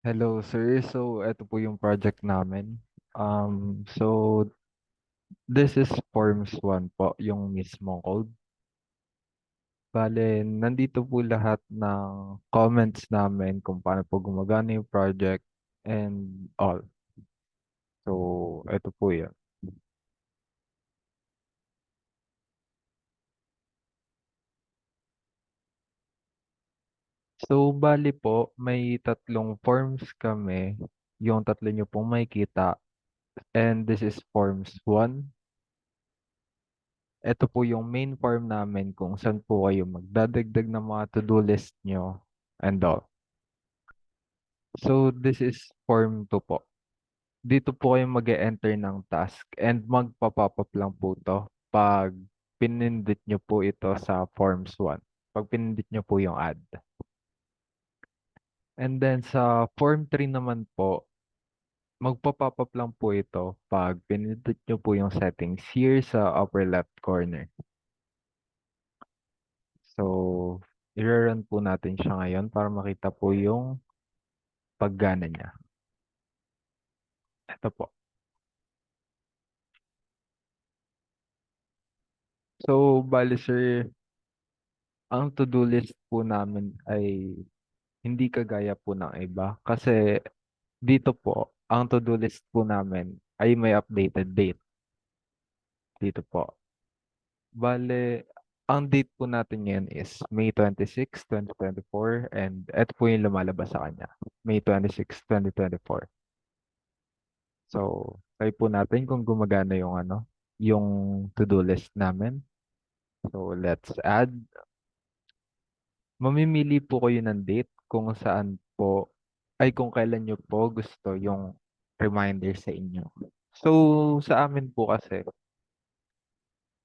Hello, sir. So, ito po yung project namin. So this is Forms 1 po, yung mismong code. Bale, nandito po lahat ng comments namin kung paano po gumagana yung project and all. So, ito po yan. So, bali po, may tatlong forms kami. Yung tatlo nyo pong makikita. And this is Forms 1. Ito po yung main form namin kung saan po kayo magdadagdag ng mga to-do list nyo and all. So, this is form 2 po. Dito po kayo mag-enter ng task and magpa-pop up lang po to pag pinindot nyo po ito sa forms 1. Pag pinindot nyo po yung add. And then sa form 3 naman po, magpa-pop up lang po ito pag pinindot nyo po yung settings here sa upper left corner. So, i-run po natin siya ngayon para makita po yung paggana niya. Ito po. So, bali sir, ang to-do list po namin ay hindi kagaya po ng iba. Kasi dito po, ang to-do list po namin ay may updated date. Dito po. Bale, ang date po natin ngayon is May 26, 2024 and ito po yung lumalabas sa kanya. May 26, 2024. So, try po natin kung gumagana yung yung to-do list namin. So, let's add. Mamimili po kayo ng date kung saan po, ay kung kailan nyo po gusto yung reminder sa inyo. So, sa amin po kasi,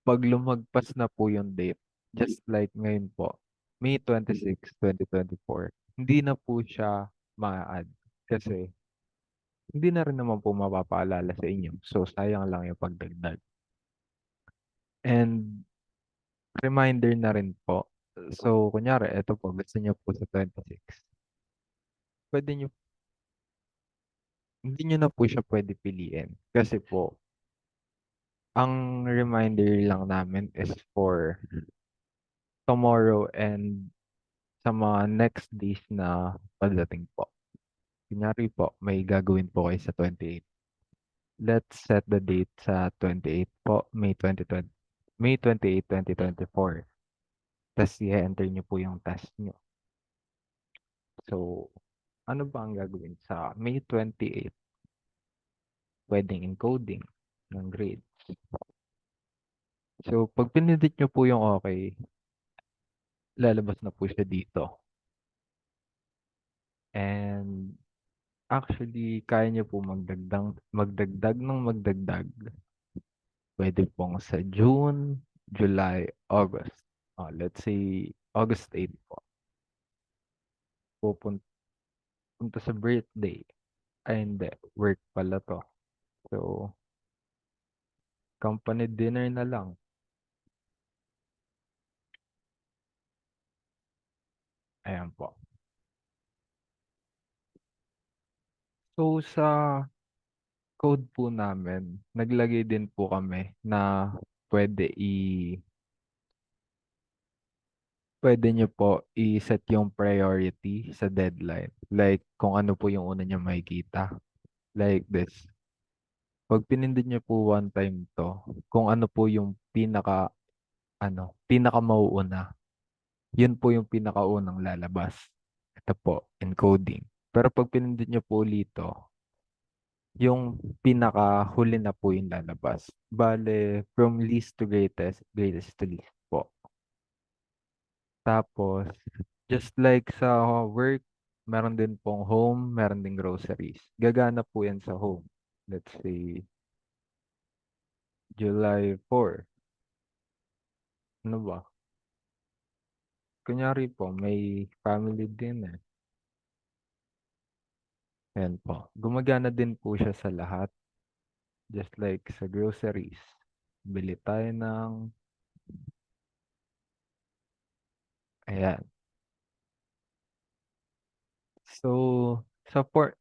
pag lumagpas na po yung date, just like ngayon po, May 26, 2024, hindi na po siya ma-add. Kasi, hindi na rin naman po mapapaalala sa inyo. So, sayang lang yung pagdagdag. And, reminder na rin po. So, kunyari, ito po, gusto nyo po sa 26. Pwede nyo Hindi niyo na po siya pwede piliin. Kasi po, ang reminder lang namin is for tomorrow and sa mga next days na pagdating po. Kunyari po, may gagawin po kayo sa 28. Let's set the date sa 28 po, May 28, 2024. Tapos i-enter niyo po yung task niyo. So, ano ba ang gagawin sa May 28? Pwedeng encoding ng grade. So, pag pinindot nyo po yung okay, lalabas na po siya dito. And actually, kaya niyo po magdagdag. Pwede pong sa June, July, August. Let's say August 8 po. Punta sa birthday. Ay hindi, work pala to. So, company dinner na lang. Ayan po. So, sa code po namin, naglagay din po kami na pwede i pwede nyo po i-set yung priority sa deadline. Like, kung ano po yung una nyo makikita. Like this. Pag pinindot nyo po one time to, kung ano po yung pinaka mauuna, yun po yung pinakaunang lalabas. Ito po, encoding. Pero pag pinindot nyo po ulit to, yung pinakahuli na po yung lalabas. Bale, from least to greatest, greatest to least po. Tapos, just like sa work, meron din pong home, meron din groceries. Gagana po yan sa home. Let's say, July 4. Ano ba? Kunyari po, may family dinner. Ayan po. Gumagana din po siya sa lahat. Just like sa groceries. Bili tayo ng, ayan. So,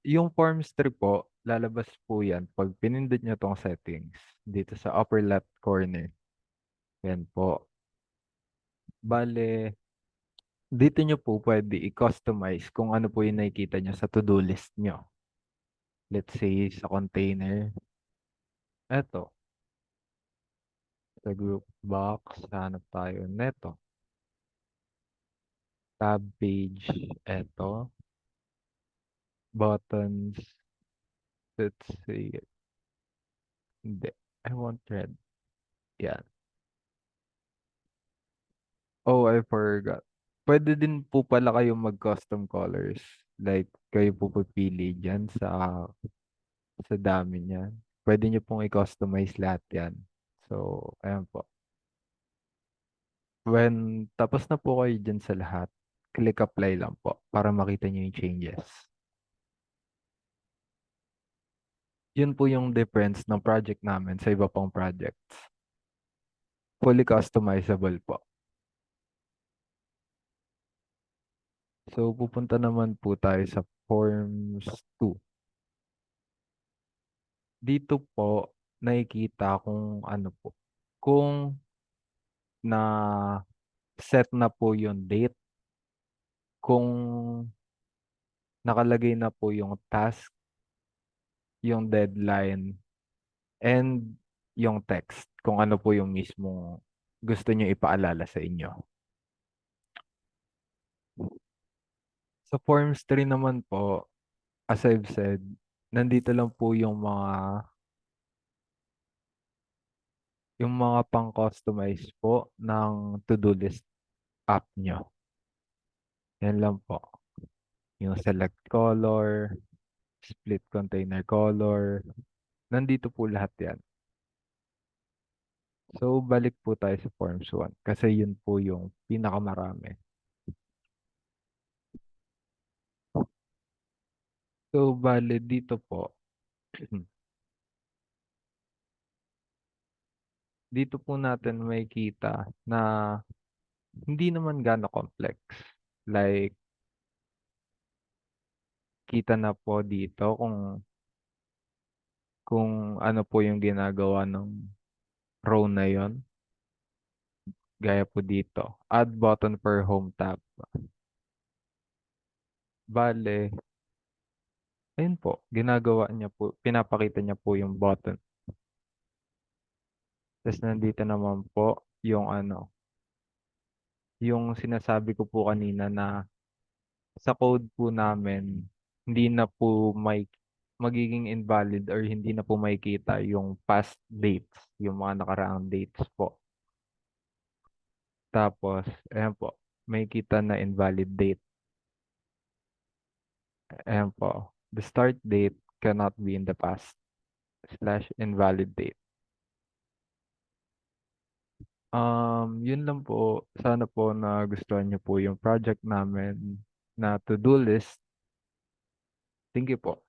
Yung Forms 3 po, lalabas po yan pag pinindot nyo tong settings dito sa upper left corner. Yan po. Bale, dito nyo po pwede i-customize kung ano po yung nakikita nyo sa to-do list nyo. Let's say sa container. Eto, sa group box, hanap tayo neto. Tab page, eto. Buttons, let's say, hindi. I want red. Yan. Oh, I forgot. Pwede din po pala kayong mag-custom colors. Like, kayo po pipili dyan sa dami niyan. Pwede nyo pong i-customize lahat yan. So, ayan po. When tapos na po kayo dyan sa lahat, click apply lang po para makita nyo yung changes. Yun po yung difference ng project namin sa iba pang projects. Fully customizable po. So, pupunta naman po tayo sa Forms 2. Dito po, nakikita kung ano po. Kung na set na po yung date, kung nakalagay na po yung task, yung deadline, and yung text, kung ano po yung mismong gusto nyo ipaalala sa inyo. Sa Forms 3 naman po, as I've said, nandito lang po yung mga pang-customize po ng to-do list app nyo. Yan lang po. Yung select color, split container color, nandito po lahat yan. So, balik po tayo sa Forms 1 kasi yun po yung pinakamarami. So, bale dito po, dito po natin makikita na hindi naman gaano complex. Like, kita na po dito kung ano po yung ginagawa ng row na yon. Gaya po dito. Add button per home tab. Bale, ayun po, ginagawa niya po, pinapakita niya po yung button. Tapos nandito naman po yung ano, yung sinasabi ko po kanina na sa code po namin, hindi na po magiging invalid or hindi na po makikita yung past dates, yung mga nakaraang dates po. Tapos, ayan po, makikita na invalid date. Ayan po, the start date cannot be in the past / invalid date. Yun lang po. Sana po na gustuhan niyo po yung project namin na to-do list. Thank you po.